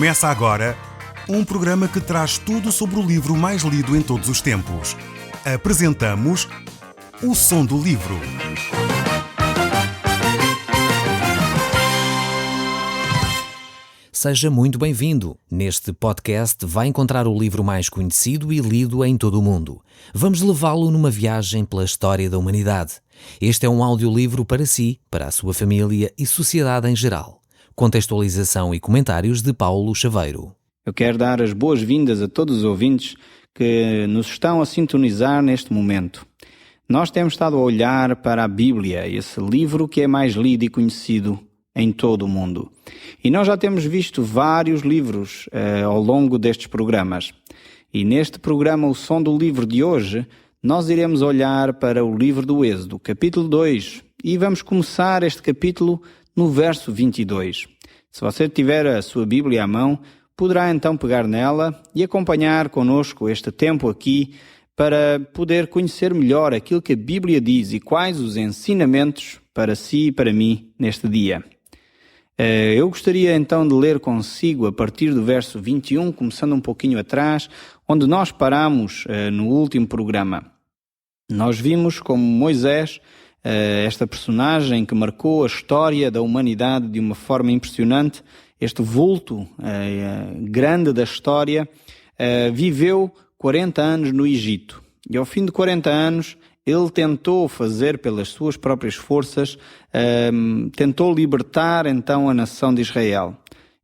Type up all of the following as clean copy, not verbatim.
Começa agora um programa que traz tudo sobre o livro mais lido em todos os tempos. Apresentamos O Som do Livro. Seja muito bem-vindo. Neste podcast vai encontrar o livro mais conhecido e lido em todo o mundo. Vamos levá-lo numa viagem pela história da humanidade. Este é um audiolivro para si, para a sua família e sociedade em geral. Contextualização e comentários de Paulo Chaveiro. Eu quero dar as boas-vindas a todos os ouvintes que nos estão a sintonizar neste momento. Nós temos estado a olhar para a Bíblia, esse livro que é mais lido e conhecido em todo o mundo. E nós já temos visto vários livros ao longo destes programas. E neste programa, O Som do Livro de hoje, nós iremos olhar para o livro do Êxodo, capítulo 2, e vamos começar este capítulo no verso 22. Se você tiver a sua Bíblia à mão, poderá então pegar nela e acompanhar conosco este tempo aqui para poder conhecer melhor aquilo que a Bíblia diz e quais os ensinamentos para si e para mim neste dia. Eu gostaria então de ler consigo a partir do verso 21, começando um pouquinho atrás, onde nós paramos no último programa. Nós vimos como Moisés, esta personagem que marcou a história da humanidade de uma forma impressionante, este vulto grande da história, viveu 40 anos no Egito. E ao fim de 40 anos, ele tentou fazer pelas suas próprias forças, tentou libertar então a nação de Israel.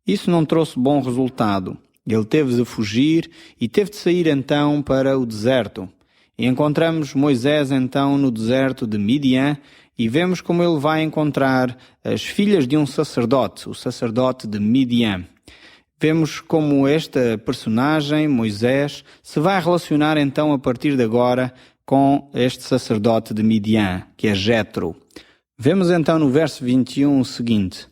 Isso não trouxe bom resultado. Ele teve de fugir e teve de sair então para o deserto. E encontramos Moisés então no deserto de Midian e vemos como ele vai encontrar as filhas de um sacerdote, o sacerdote de Midian. Vemos como esta personagem, Moisés, se vai relacionar então a partir de agora com este sacerdote de Midian, que é Jetro. Vemos então no verso 21 o seguinte: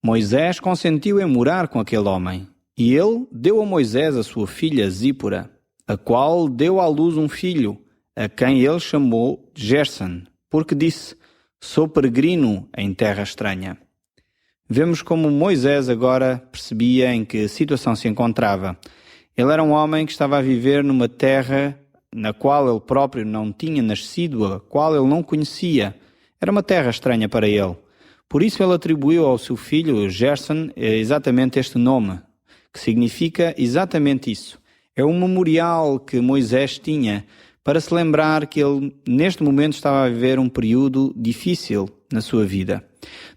Moisés consentiu em morar com aquele homem, e ele deu a Moisés a sua filha Zípora, a qual deu à luz um filho, a quem ele chamou Gerson, porque disse: sou peregrino em terra estranha. Vemos como Moisés agora percebia em que situação se encontrava. Ele era um homem que estava a viver numa terra na qual ele próprio não tinha nascido, a qual ele não conhecia. Era uma terra estranha para ele. Por isso ele atribuiu ao seu filho Gerson exatamente este nome, que significa exatamente isso. É um memorial que Moisés tinha para se lembrar que ele neste momento estava a viver um período difícil na sua vida.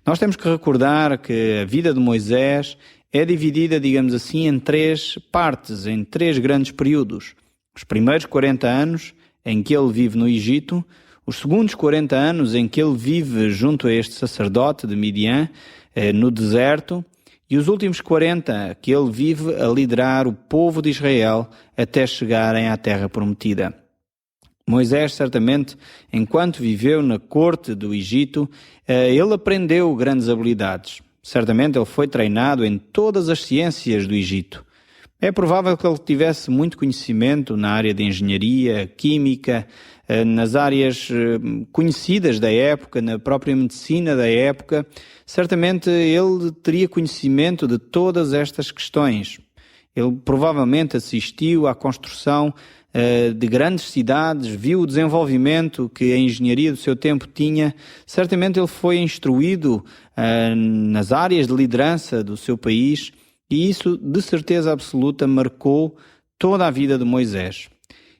Nós temos que recordar que a vida de Moisés é dividida, digamos assim, em três partes, em três grandes períodos. Os primeiros 40 anos em que ele vive no Egito, os segundos 40 anos em que ele vive junto a este sacerdote de Midian, no deserto, e os últimos 40 que ele vive a liderar o povo de Israel até chegarem à terra prometida. Moisés, certamente, enquanto viveu na corte do Egito, ele aprendeu grandes habilidades. Certamente ele foi treinado em todas as ciências do Egito. É provável que ele tivesse muito conhecimento na área de engenharia, química, nas áreas conhecidas da época, na própria medicina da época. Certamente ele teria conhecimento de todas estas questões. Ele provavelmente assistiu à construção de grandes cidades, viu o desenvolvimento que a engenharia do seu tempo tinha. Certamente ele foi instruído nas áreas de liderança do seu país e isso, de certeza absoluta, marcou toda a vida de Moisés.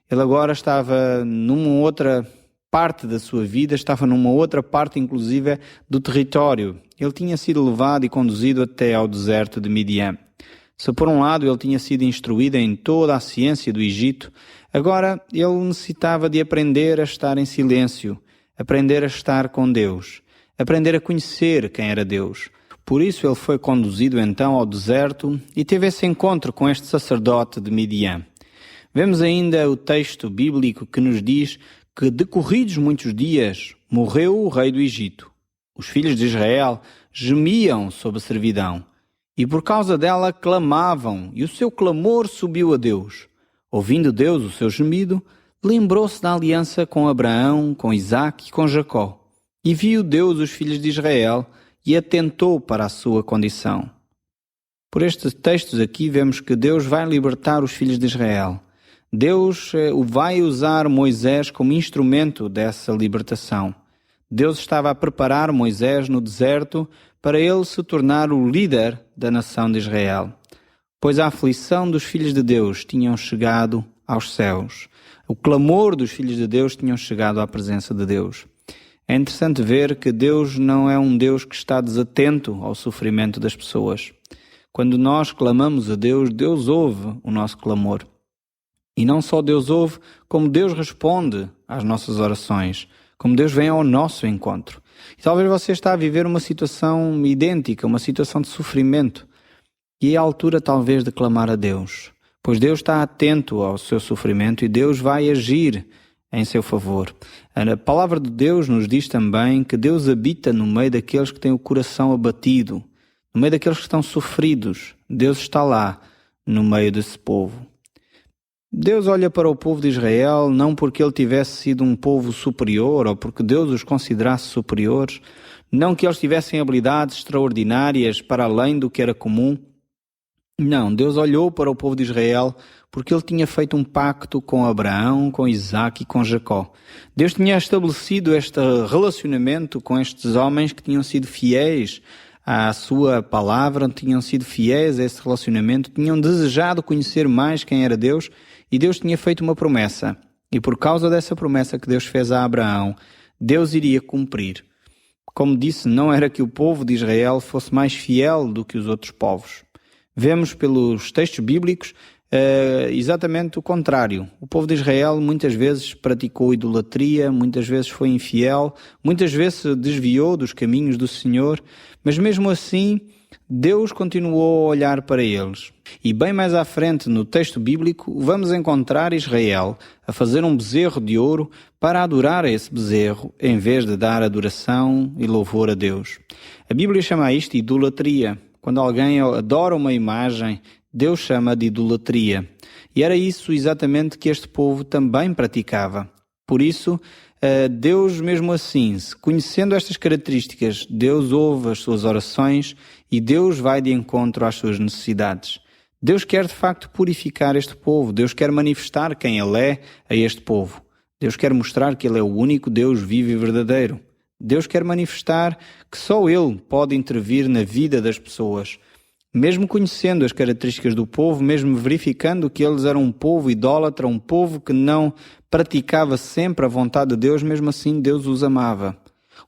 Ele agora estava numa outra parte da sua vida, estava numa outra parte, inclusive, do território. Ele tinha sido levado e conduzido até ao deserto de Midian. Se por um lado ele tinha sido instruído em toda a ciência do Egito, agora ele necessitava de aprender a estar em silêncio, aprender a estar com Deus, aprender a conhecer quem era Deus. Por isso ele foi conduzido então ao deserto e teve esse encontro com este sacerdote de Midian. Vemos ainda o texto bíblico que nos diz que, decorridos muitos dias, morreu o rei do Egito. Os filhos de Israel gemiam sob a servidão. E por causa dela clamavam, e o seu clamor subiu a Deus. Ouvindo Deus o seu gemido, lembrou-se da aliança com Abraão, com Isaque e com Jacó. E viu Deus os filhos de Israel e atentou para a sua condição. Por estes textos aqui vemos que Deus vai libertar os filhos de Israel. Deus vai usar Moisés como instrumento dessa libertação. Deus estava a preparar Moisés no deserto para ele se tornar o líder da nação de Israel, pois a aflição dos filhos de Deus tinham chegado aos céus. O clamor dos filhos de Deus tinham chegado à presença de Deus. É interessante ver que Deus não é um Deus que está desatento ao sofrimento das pessoas. Quando nós clamamos a Deus, Deus ouve o nosso clamor. E não só Deus ouve, como Deus responde às nossas orações, como Deus vem ao nosso encontro. E talvez você está a viver uma situação idêntica, uma situação de sofrimento. E é a altura talvez de clamar a Deus, pois Deus está atento ao seu sofrimento e Deus vai agir em seu favor. A palavra de Deus nos diz também que Deus habita no meio daqueles que têm o coração abatido, no meio daqueles que estão sofridos. Deus está lá, no meio desse povo. Deus olha para o povo de Israel não porque ele tivesse sido um povo superior ou porque Deus os considerasse superiores, não que eles tivessem habilidades extraordinárias para além do que era comum. Não, Deus olhou para o povo de Israel porque ele tinha feito um pacto com Abraão, com Isaac e com Jacó. Deus tinha estabelecido este relacionamento com estes homens que tinham sido fiéis à sua palavra, tinham sido fiéis a esse relacionamento, tinham desejado conhecer mais quem era Deus e Deus tinha feito uma promessa. E por causa dessa promessa que Deus fez a Abraão, Deus iria cumprir. Como disse, não era que o povo de Israel fosse mais fiel do que os outros povos. Vemos pelos textos bíblicos exatamente o contrário. O povo de Israel muitas vezes praticou idolatria, muitas vezes foi infiel, muitas vezes se desviou dos caminhos do Senhor, mas mesmo assim Deus continuou a olhar para eles. E bem mais à frente no texto bíblico vamos encontrar Israel a fazer um bezerro de ouro para adorar a esse bezerro em vez de dar adoração e louvor a Deus. A Bíblia chama isto de idolatria. Quando alguém adora uma imagem, Deus chama de idolatria. E era isso exatamente que este povo também praticava. Por isso, Deus mesmo assim, conhecendo estas características, Deus ouve as suas orações e Deus vai de encontro às suas necessidades. Deus quer de facto purificar este povo. Deus quer manifestar quem Ele é a este povo. Deus quer mostrar que Ele é o único Deus vivo e verdadeiro. Deus quer manifestar que só Ele pode intervir na vida das pessoas. Mesmo conhecendo as características do povo, mesmo verificando que eles eram um povo idólatra, um povo que não praticava sempre a vontade de Deus, mesmo assim Deus os amava.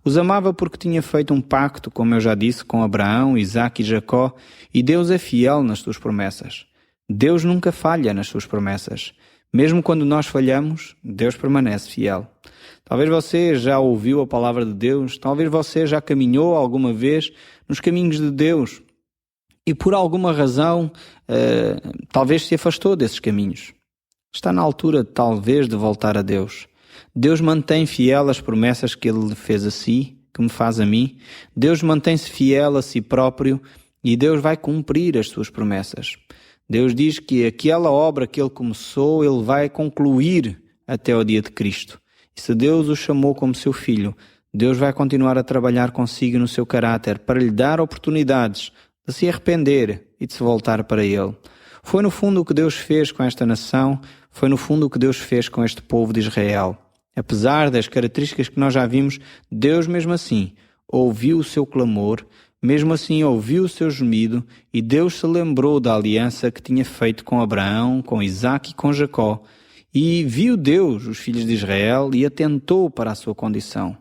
Os amava porque tinha feito um pacto, como eu já disse, com Abraão, Isaac e Jacó, e Deus é fiel nas suas promessas. Deus nunca falha nas suas promessas. Mesmo quando nós falhamos, Deus permanece fiel. Talvez você já ouviu a palavra de Deus, talvez você já caminhou alguma vez nos caminhos de Deus e por alguma razão talvez se afastou desses caminhos. Está na altura talvez de voltar a Deus. Deus mantém fiel as promessas que Ele fez a si, que me faz a mim. Deus mantém-se fiel a si próprio e Deus vai cumprir as suas promessas. Deus diz que aquela obra que Ele começou, Ele vai concluir até o dia de Cristo. E se Deus o chamou como seu filho, Deus vai continuar a trabalhar consigo no seu caráter para lhe dar oportunidades de se arrepender e de se voltar para Ele. Foi no fundo o que Deus fez com esta nação, foi no fundo o que Deus fez com este povo de Israel. Apesar das características que nós já vimos, Deus mesmo assim ouviu o seu clamor, mesmo assim ouviu o seu gemido e Deus se lembrou da aliança que tinha feito com Abraão, com Isaac e com Jacó. E viu Deus os filhos de Israel e atentou para a sua condição.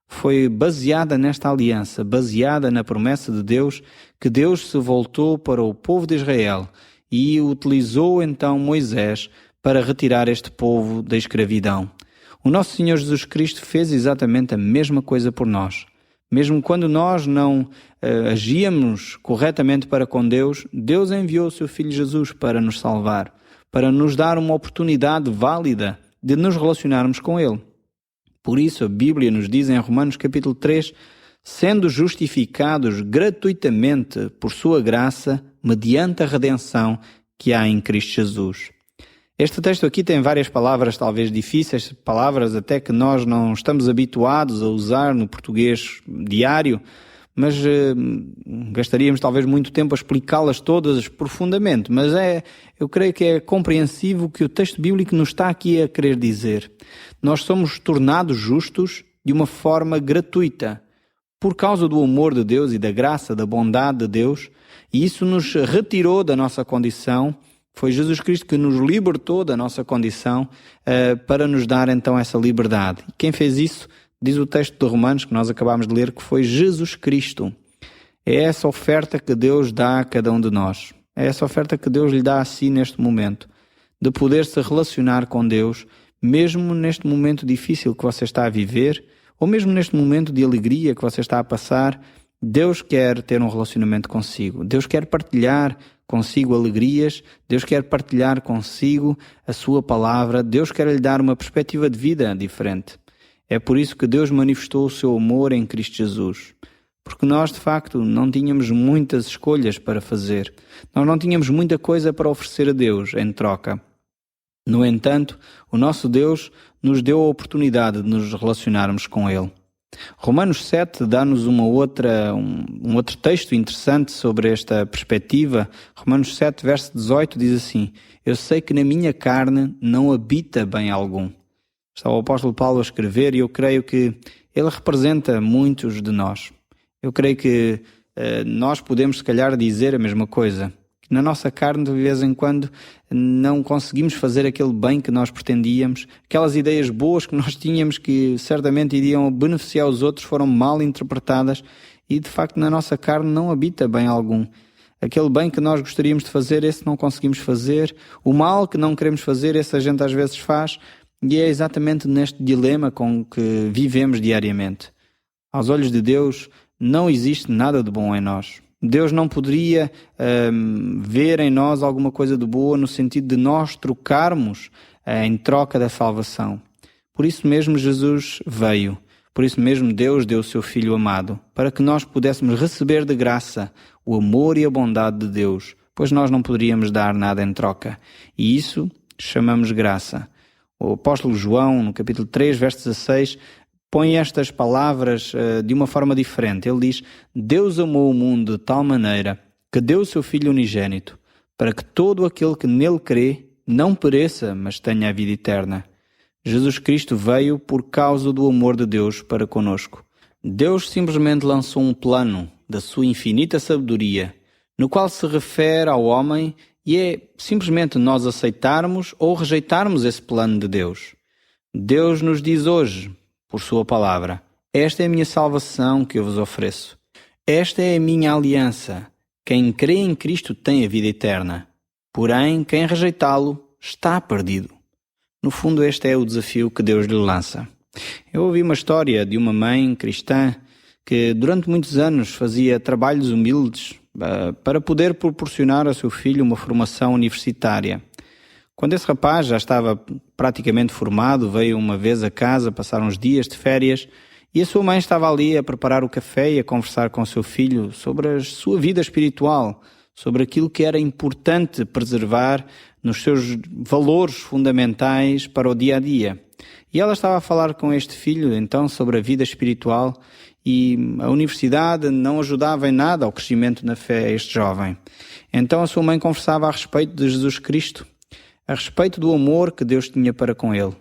Foi baseada nesta aliança, baseada na promessa de Deus, que Deus se voltou para o povo de Israel e utilizou então Moisés para retirar este povo da escravidão. O nosso Senhor Jesus Cristo fez exatamente a mesma coisa por nós. Mesmo quando nós não agíamos corretamente para com Deus, Deus enviou o seu Filho Jesus para nos salvar, para nos dar uma oportunidade válida de nos relacionarmos com Ele. Por isso a Bíblia nos diz em Romanos capítulo 3, sendo justificados gratuitamente por sua graça, mediante a redenção que há em Cristo Jesus. Este texto aqui tem várias palavras talvez difíceis, palavras até que nós não estamos habituados a usar no português diário, mas gastaríamos talvez muito tempo a explicá-las todas profundamente, mas eu creio que é compreensível o que o texto bíblico nos está aqui a querer dizer. Nós somos tornados justos de uma forma gratuita, por causa do amor de Deus e da graça, da bondade de Deus, e isso nos retirou da nossa condição. Foi Jesus Cristo que nos libertou da nossa condição para nos dar então essa liberdade. E quem fez isso, diz o texto de Romanos que nós acabámos de ler, que foi Jesus Cristo. É essa oferta que Deus dá a cada um de nós. É essa oferta que Deus lhe dá a si neste momento, de poder se relacionar com Deus, mesmo neste momento difícil que você está a viver, ou mesmo neste momento de alegria que você está a passar. Deus quer ter um relacionamento consigo. Deus quer partilhar consigo alegrias. Deus quer partilhar consigo a sua palavra. Deus quer lhe dar uma perspectiva de vida diferente. É por isso que Deus manifestou o seu amor em Cristo Jesus. Porque nós, de facto, não tínhamos muitas escolhas para fazer. Nós não tínhamos muita coisa para oferecer a Deus em troca. No entanto, o nosso Deus nos deu a oportunidade de nos relacionarmos com Ele. Romanos 7 dá-nos um outro texto interessante sobre esta perspectiva. Romanos 7, verso 18 diz assim: Eu sei que na minha carne não habita bem algum. Está o apóstolo Paulo a escrever e eu creio que ele representa muitos de nós. Eu creio que nós podemos se calhar dizer a mesma coisa. Na nossa carne, de vez em quando, não conseguimos fazer aquele bem que nós pretendíamos. Aquelas ideias boas que nós tínhamos que certamente iriam beneficiar os outros foram mal interpretadas e, de facto, na nossa carne não habita bem algum. Aquele bem que nós gostaríamos de fazer, esse não conseguimos fazer. O mal que não queremos fazer, esse a gente às vezes faz. E é exatamente neste dilema com que vivemos diariamente. Aos olhos de Deus, não existe nada de bom em nós. Deus não poderia ver em nós alguma coisa de boa no sentido de nós trocarmos em troca da salvação. Por isso mesmo Jesus veio. Por isso mesmo Deus deu o seu Filho amado, para que nós pudéssemos receber de graça o amor e a bondade de Deus, pois nós não poderíamos dar nada em troca. E isso chamamos graça. O apóstolo João, no capítulo 3, verso 16, põe estas palavras de uma forma diferente. Ele diz: Deus amou o mundo de tal maneira que deu o seu Filho unigênito, para que todo aquele que nele crê não pereça, mas tenha a vida eterna. Jesus Cristo veio por causa do amor de Deus para conosco. Deus simplesmente lançou um plano da sua infinita sabedoria, no qual se refere ao homem, e é simplesmente nós aceitarmos ou rejeitarmos esse plano de Deus. Deus nos diz hoje, por sua palavra: esta é a minha salvação que eu vos ofereço. Esta é a minha aliança. Quem crê em Cristo tem a vida eterna. Porém, quem rejeitá-lo está perdido. No fundo, este é o desafio que Deus lhe lança. Eu ouvi uma história de uma mãe cristã que durante muitos anos fazia trabalhos humildes para poder proporcionar ao seu filho uma formação universitária. Quando esse rapaz já estava praticamente formado, veio uma vez a casa passar uns dias de férias e a sua mãe estava ali a preparar o café e a conversar com o seu filho sobre a sua vida espiritual, sobre aquilo que era importante preservar nos seus valores fundamentais para o dia a dia. E ela estava a falar com este filho então sobre a vida espiritual e a universidade não ajudava em nada ao crescimento na fé a este jovem. Então a sua mãe conversava a respeito de Jesus Cristo, a respeito do amor que Deus tinha para com ele.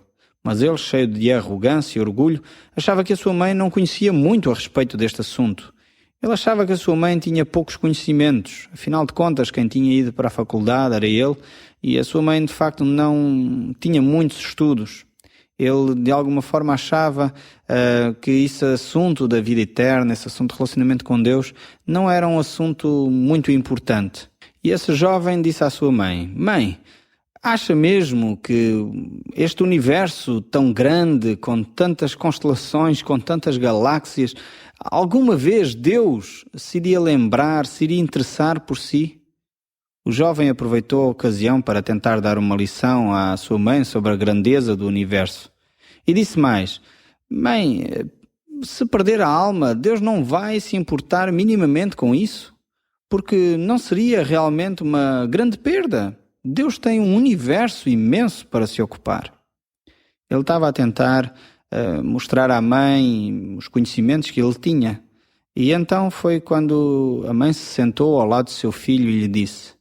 Mas ele, cheio de arrogância e orgulho, achava que a sua mãe não conhecia muito a respeito deste assunto. Ele achava que a sua mãe tinha poucos conhecimentos. Afinal de contas, quem tinha ido para a faculdade era ele, e a sua mãe, de facto, não tinha muitos estudos. Ele, de alguma forma, achava que esse assunto da vida eterna, esse assunto de relacionamento com Deus, não era um assunto muito importante. E esse jovem disse à sua mãe: Mãe, acha mesmo que este universo tão grande, com tantas constelações, com tantas galáxias, alguma vez Deus se iria lembrar, se iria interessar por si? O jovem aproveitou a ocasião para tentar dar uma lição à sua mãe sobre a grandeza do universo. E disse mais: Mãe, se perder a alma, Deus não vai se importar minimamente com isso? Porque não seria realmente uma grande perda? Deus tem um universo imenso para se ocupar. Ele estava a tentar mostrar à mãe os conhecimentos que ele tinha. E então foi quando a mãe se sentou ao lado do seu filho e lhe disse: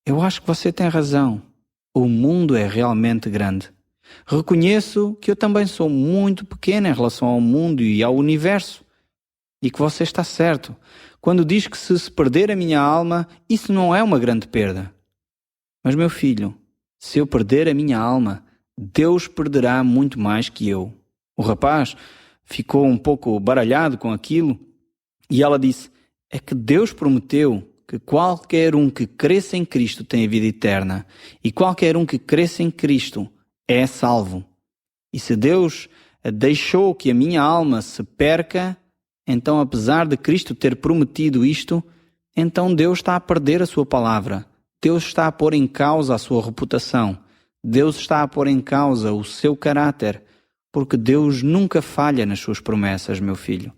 Eu acho que você tem razão. O mundo é realmente grande. Reconheço que eu também sou muito pequena em relação ao mundo e ao universo. E que você está certo quando diz que se perder a minha alma, isso não é uma grande perda. Mas, meu filho, se eu perder a minha alma, Deus perderá muito mais que eu. O rapaz ficou um pouco baralhado com aquilo e ela disse: É que Deus prometeu que qualquer um que cresça em Cristo tem a vida eterna e qualquer um que cresça em Cristo é salvo. E se Deus deixou que a minha alma se perca, então, apesar de Cristo ter prometido isto, então Deus está a perder a sua palavra. Deus está a pôr em causa a sua reputação. Deus está a pôr em causa o seu caráter, porque Deus nunca falha nas suas promessas, meu filho.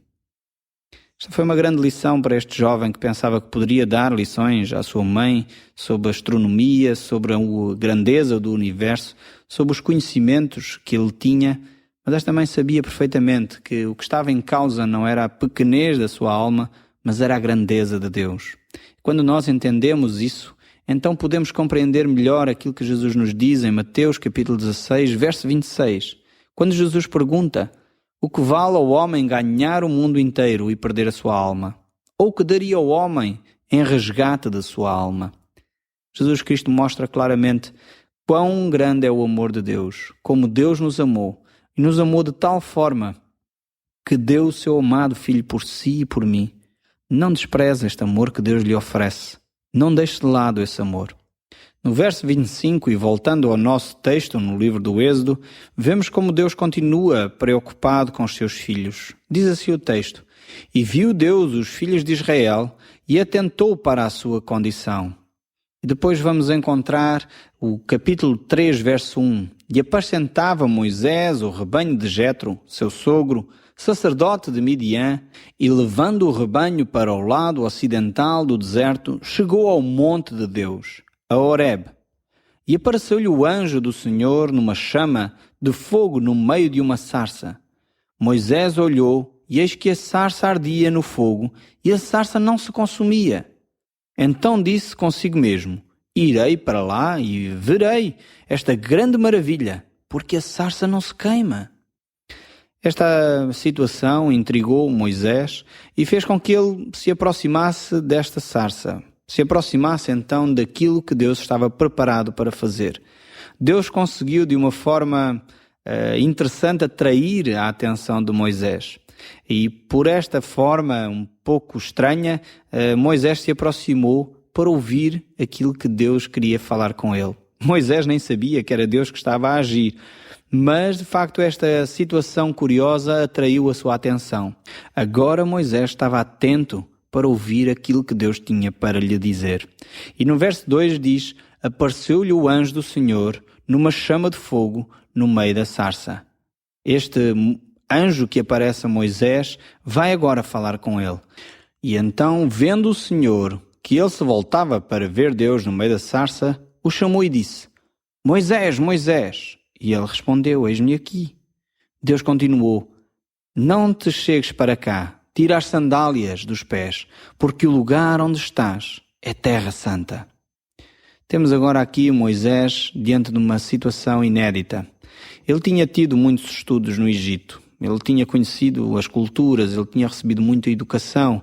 Esta foi uma grande lição para este jovem que pensava que poderia dar lições à sua mãe sobre a astronomia, sobre a grandeza do universo, sobre os conhecimentos que ele tinha. Mas esta mãe sabia perfeitamente que o que estava em causa não era a pequenez da sua alma, mas era a grandeza de Deus. Quando nós entendemos isso, então podemos compreender melhor aquilo que Jesus nos diz em Mateus capítulo 16, verso 26. Quando Jesus pergunta: O que vale ao homem ganhar o mundo inteiro e perder a sua alma? Ou o que daria ao homem em resgate da sua alma? Jesus Cristo mostra claramente quão grande é o amor de Deus, como Deus nos amou. E nos amou de tal forma que deu o seu amado Filho por si e por mim. Não despreze este amor que Deus lhe oferece. Não deixe de lado esse amor. No verso 25, e voltando ao nosso texto no livro do Êxodo, vemos como Deus continua preocupado com os seus filhos. Diz assim o texto: E viu Deus os filhos de Israel e atentou para a sua condição. E depois vamos encontrar o capítulo 3, verso 1. E apacentava Moisés o rebanho de Jetro, seu sogro, sacerdote de Midian, e levando o rebanho para o lado ocidental do deserto, chegou ao monte de Deus, a Horebe. E apareceu-lhe o anjo do Senhor numa chama de fogo no meio de uma sarça. Moisés olhou, e eis que a sarça ardia no fogo, e a sarça não se consumia. Então disse consigo mesmo: Irei para lá e verei esta grande maravilha, porque a sarça não se queima. Esta situação intrigou Moisés e fez com que ele se aproximasse desta sarça, se aproximasse então daquilo que Deus estava preparado para fazer. Deus conseguiu de uma forma interessante atrair a atenção de Moisés. E por esta forma um pouco estranha, Moisés se aproximou para ouvir aquilo que Deus queria falar com ele. Moisés nem sabia que era Deus que estava a agir, mas de facto esta situação curiosa atraiu a sua atenção. Agora Moisés estava atento para ouvir aquilo que Deus tinha para lhe dizer. E no verso 2 diz: Apareceu-lhe o anjo do Senhor numa chama de fogo no meio da sarça. Este anjo que aparece a Moisés vai agora falar com ele. E então, vendo o Senhor que ele se voltava para ver Deus no meio da sarça, o chamou e disse: Moisés, Moisés. E ele respondeu: Eis-me aqui. Deus continuou: Não te chegues para cá, tira as sandálias dos pés, porque o lugar onde estás é terra santa. Temos agora aqui Moisés diante de uma situação inédita. Ele tinha tido muitos estudos no Egito. Ele tinha conhecido as culturas, ele tinha recebido muita educação,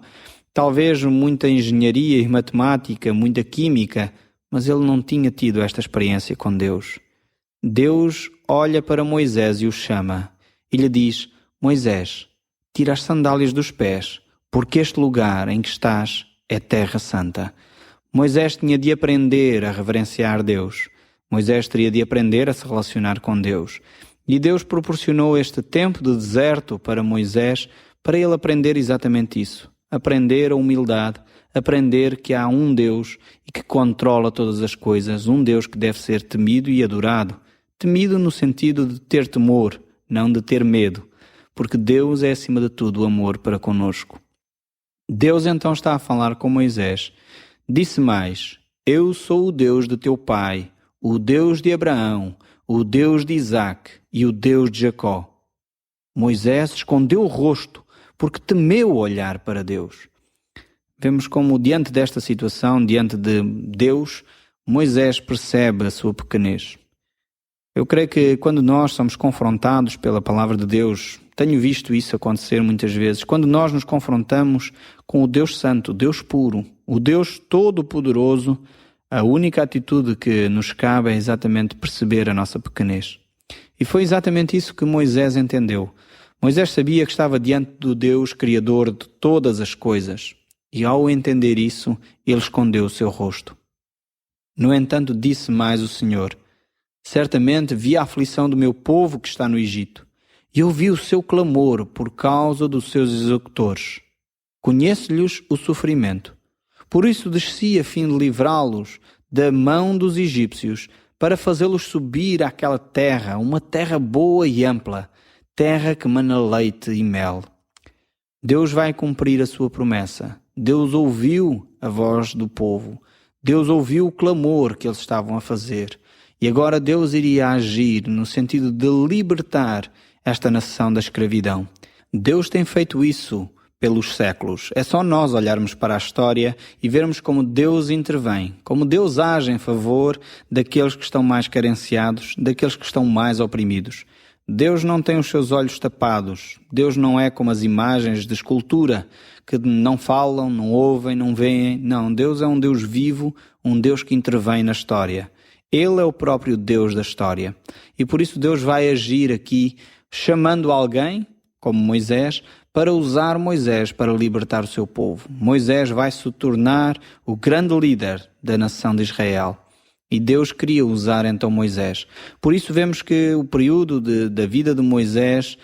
talvez muita engenharia e matemática, muita química, mas ele não tinha tido esta experiência com Deus. Deus olha para Moisés e o chama e lhe diz: Moisés, tira as sandálias dos pés, porque este lugar em que estás é terra santa. Moisés tinha de aprender a reverenciar Deus. Moisés teria de aprender a se relacionar com Deus. E Deus proporcionou este tempo de deserto para Moisés, para ele aprender exatamente isso. Aprender a humildade, aprender que há um Deus e que controla todas as coisas, um Deus que deve ser temido e adorado. Temido no sentido de ter temor, não de ter medo, porque Deus é acima de tudo o amor para conosco. Deus então está a falar com Moisés. Disse mais: Eu sou o Deus de teu pai, o Deus de Abraão, o Deus de Isaque e o Deus de Jacó. Moisés escondeu o rosto, porque temeu olhar para Deus. Vemos como diante desta situação, diante de Deus, Moisés percebe a sua pequenez. Eu creio que quando nós somos confrontados pela palavra de Deus, tenho visto isso acontecer muitas vezes, quando nós nos confrontamos com o Deus Santo, o Deus puro, o Deus Todo-Poderoso, a única atitude que nos cabe é exatamente perceber a nossa pequenez. E foi exatamente isso que Moisés entendeu. Moisés sabia que estava diante do Deus Criador de todas as coisas. E ao entender isso, ele escondeu o seu rosto. No entanto, disse mais o Senhor: certamente vi a aflição do meu povo que está no Egito, e ouvi o seu clamor por causa dos seus executores. Conheço-lhes o sofrimento. Por isso desci a fim de livrá-los da mão dos egípcios, para fazê-los subir àquela terra, uma terra boa e ampla, terra que mana leite e mel. Deus vai cumprir a sua promessa. Deus ouviu a voz do povo. Deus ouviu o clamor que eles estavam a fazer. E agora Deus iria agir no sentido de libertar esta nação da escravidão. Deus tem feito isso pelos séculos. É só nós olharmos para a história e vermos como Deus intervém, como Deus age em favor daqueles que estão mais carenciados, daqueles que estão mais oprimidos. Deus não tem os seus olhos tapados. Deus não é como as imagens de escultura que não falam, não ouvem, não veem. Não, Deus é um Deus vivo, um Deus que intervém na história. Ele é o próprio Deus da história. E por isso Deus vai agir aqui, chamando alguém, como Moisés, para usar Moisés para libertar o seu povo. Moisés vai se tornar o grande líder da nação de Israel. E Deus queria usar então Moisés. Por isso vemos que o período da vida de Moisés,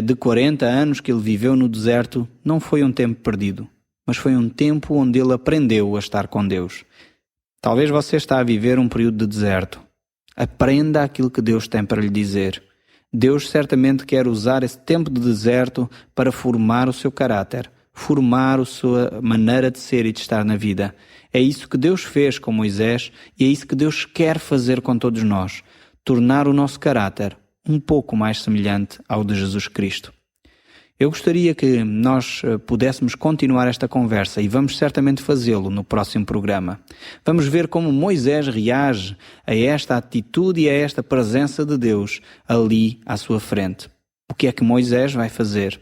de 40 anos que ele viveu no deserto, não foi um tempo perdido, mas foi um tempo onde ele aprendeu a estar com Deus. Talvez você está a viver um período de deserto. Aprenda aquilo que Deus tem para lhe dizer. Deus certamente quer usar esse tempo de deserto para formar o seu caráter, formar a sua maneira de ser e de estar na vida. É isso que Deus fez com Moisés e é isso que Deus quer fazer com todos nós, tornar o nosso caráter um pouco mais semelhante ao de Jesus Cristo. Eu gostaria que nós pudéssemos continuar esta conversa e vamos certamente fazê-lo no próximo programa. Vamos ver como Moisés reage a esta atitude e a esta presença de Deus ali à sua frente. O que é que Moisés vai fazer?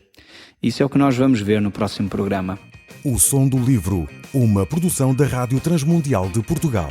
Isso é o que nós vamos ver no próximo programa. O Som do Livro, uma produção da Rádio Transmundial de Portugal.